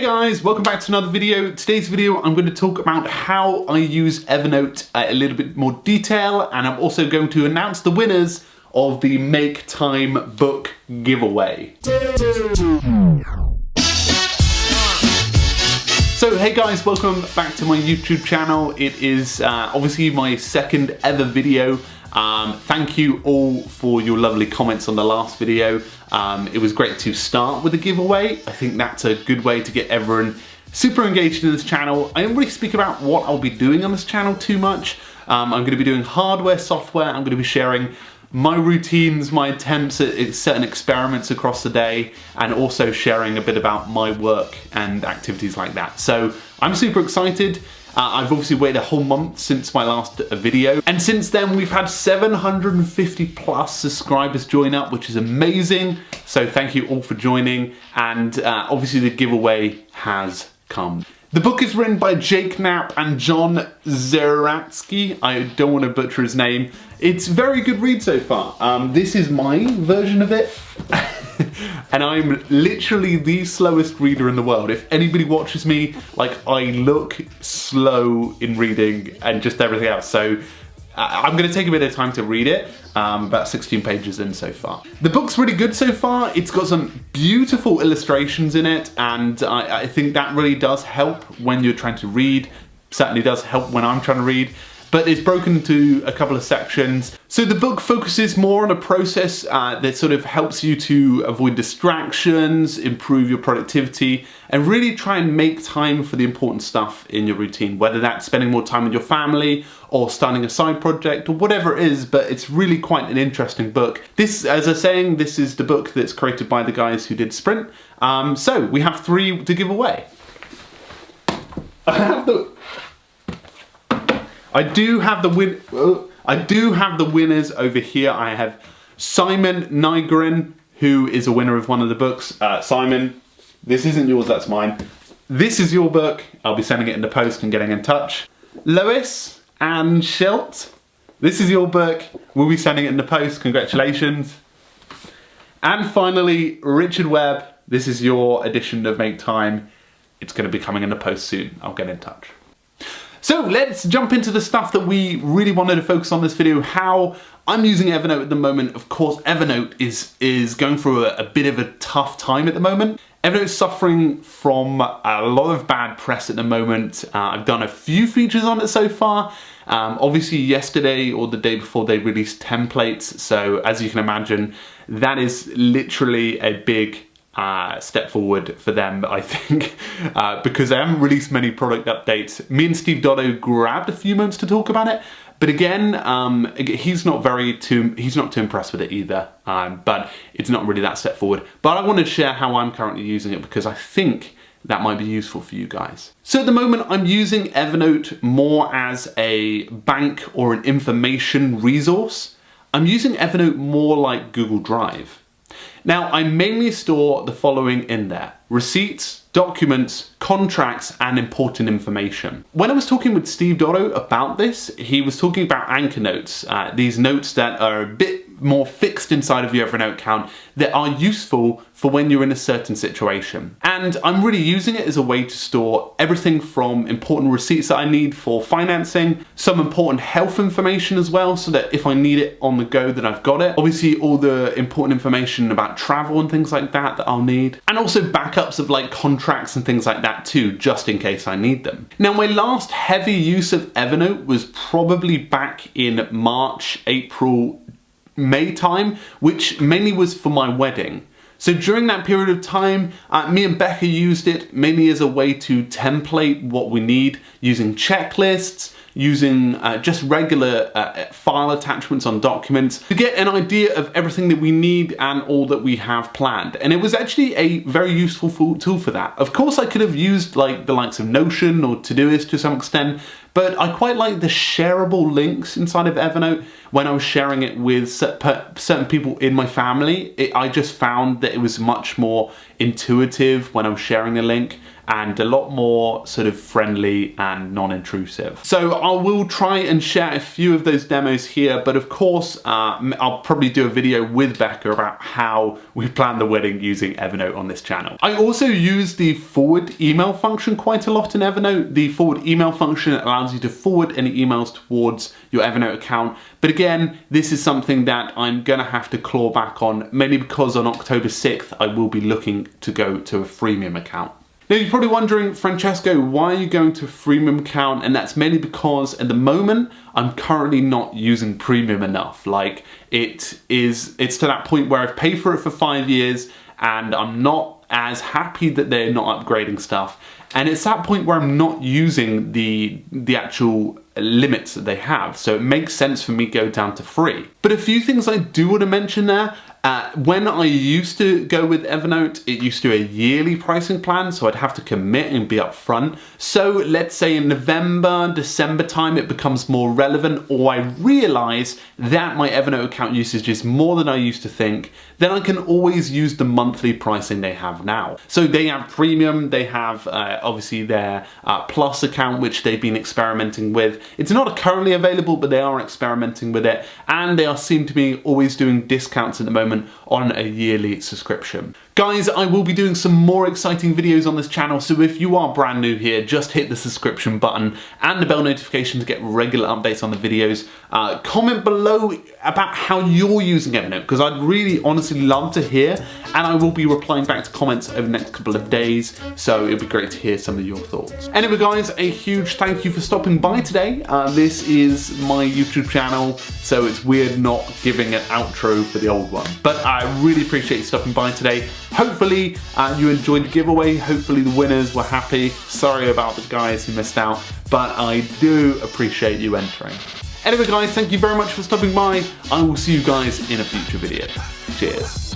guys, welcome back to another video. Today's video I'm going to talk about how I use Evernote a little bit more detail, and I'm also going to announce the winners of the Make Time book giveaway. So hey guys, welcome back to my YouTube channel. It is obviously my second ever video. Thank you all for your lovely comments on the last video. It was great to start with a giveaway. I think that's a good way to get everyone super engaged in this channel. I don't really speak about what I'll be doing on this channel too much. I'm going to be doing hardware, software. I'm going to be sharing my routines, my attempts at certain experiments across the day, and also sharing a bit about my work and activities like that. So I'm super excited. I've obviously waited a whole month since my last video, and since then we've had 750 plus subscribers join up, which is amazing. So thank you all for joining, and obviously the giveaway has come. The book is written by Jake Knapp and John Zeratsky. I don't want to butcher his name. It's a very good read so far. This is my version of it. And I'm literally the slowest reader in the world. If anybody watches me, like, I look slow in reading and just everything else. So I'm going to take a bit of time to read it. About 16 pages in so far. The book's really good so far. It's got some beautiful illustrations in it, and I think that really does help when you're trying to read. Certainly does help when I'm trying to read. But it's broken into a couple of sections. So the book focuses more on a process that sort of helps you to avoid distractions, improve your productivity, and really try and make time for the important stuff in your routine, whether that's spending more time with your family or starting a side project or whatever it is. But it's really quite an interesting book. This, as I was saying, this is the book that's created by the guys who did Sprint. So we have 3 to give away. I do have the winners over here. I have Simon Nygren, who is a winner of one of the books. Simon, this isn't yours, that's mine. This is your book. I'll be sending it in the post and getting in touch. Lois and Schilt, this is your book. We'll be sending it in the post. Congratulations. And finally, Richard Webb, this is your edition of Make Time. It's going to be coming in the post soon. I'll get in touch. So let's jump into the stuff that we really wanted to focus on this video, how I'm using Evernote at the moment. Of course, Evernote is going through a bit of a tough time at the moment. Evernote's suffering from a lot of bad press at the moment. I've done a few features on it so far. Obviously yesterday or the day before they released templates. So as you can imagine, that is literally a big step forward for them, I think, because they haven't released many product updates. Me and Steve Dotto grabbed a few moments to talk about it, but again, he's not too impressed with it either. But it's not really that step forward. But I wanted to share how I'm currently using it because I think that might be useful for you guys. So at the moment, I'm using Evernote more as a bank or an information resource. I'm using Evernote more like Google Drive. Now, I mainly store the following in there: receipts, documents, contracts, and important information. When I was talking with Steve Dotto about this, he was talking about anchor notes, these notes that are a bit more fixed inside of your Evernote account that are useful for when you're in a certain situation. And I'm really using it as a way to store everything from important receipts that I need for financing, some important health information as well, so that if I need it on the go, then I've got it. Obviously, all the important information about travel and things like that I'll need. And also backups of like contracts and things like that too, just in case I need them. Now, my last heavy use of Evernote was probably back in March, April, May time, which mainly was for my wedding. So during that period of time, me and Becca used it mainly as a way to template what we need, using checklists, using just regular file attachments on documents to get an idea of everything that we need and all that we have planned. And it was actually a very useful tool for that. Of course, I could have used like the likes of Notion or Todoist to some extent, But I quite like the shareable links inside of Evernote. When I was sharing it with certain people in my family, I just found that it was much more intuitive when I was sharing a link, and a lot more sort of friendly and non-intrusive. So I will try and share a few of those demos here, but of course I'll probably do a video with Becca about how we plan the wedding using Evernote on this channel. I also use the forward email function quite a lot in Evernote. The forward email function allows you to forward any emails towards your Evernote account, but again, this is something that I'm gonna have to claw back on, mainly because on October 6th I will be looking to go to a freemium account. Now you're probably wondering, Francesco, why are you going to a freemium account? And that's mainly because at the moment I'm currently not using premium enough. Like it's to that point where I've paid for it for 5 years and I'm not as happy that they're not upgrading stuff. And it's that point where I'm not using the actual limits that they have. So it makes sense for me to go down to free. But a few things I do want to mention there. When I used to go with Evernote, it used to be a yearly pricing plan, so I'd have to commit and be upfront. So let's say in November, December time, it becomes more relevant, or I realize that my Evernote account usage is more than I used to think, then I can always use the monthly pricing they have now. So they have premium, they have obviously their plus account, which they've been experimenting with. It's not currently available, but they are experimenting with it, and they seem to be always doing discounts at the moment on a yearly subscription. Guys, I will be doing some more exciting videos on this channel, so if you are brand new here, just hit the subscription button and the bell notification to get regular updates on the videos. Comment below about how you're using Evernote, because I'd really honestly love to hear, and I will be replying back to comments over the next couple of days, so it'd be great to hear some of your thoughts. Anyway guys, a huge thank you for stopping by today. This is my YouTube channel, so it's weird not giving an outro for the old one. But I really appreciate you stopping by today. Hopefully you enjoyed the giveaway, hopefully the winners were happy. Sorry about the guys who missed out, but I do appreciate you entering. Anyway guys, thank you very much for stopping by. I will see you guys in a future video. Cheers.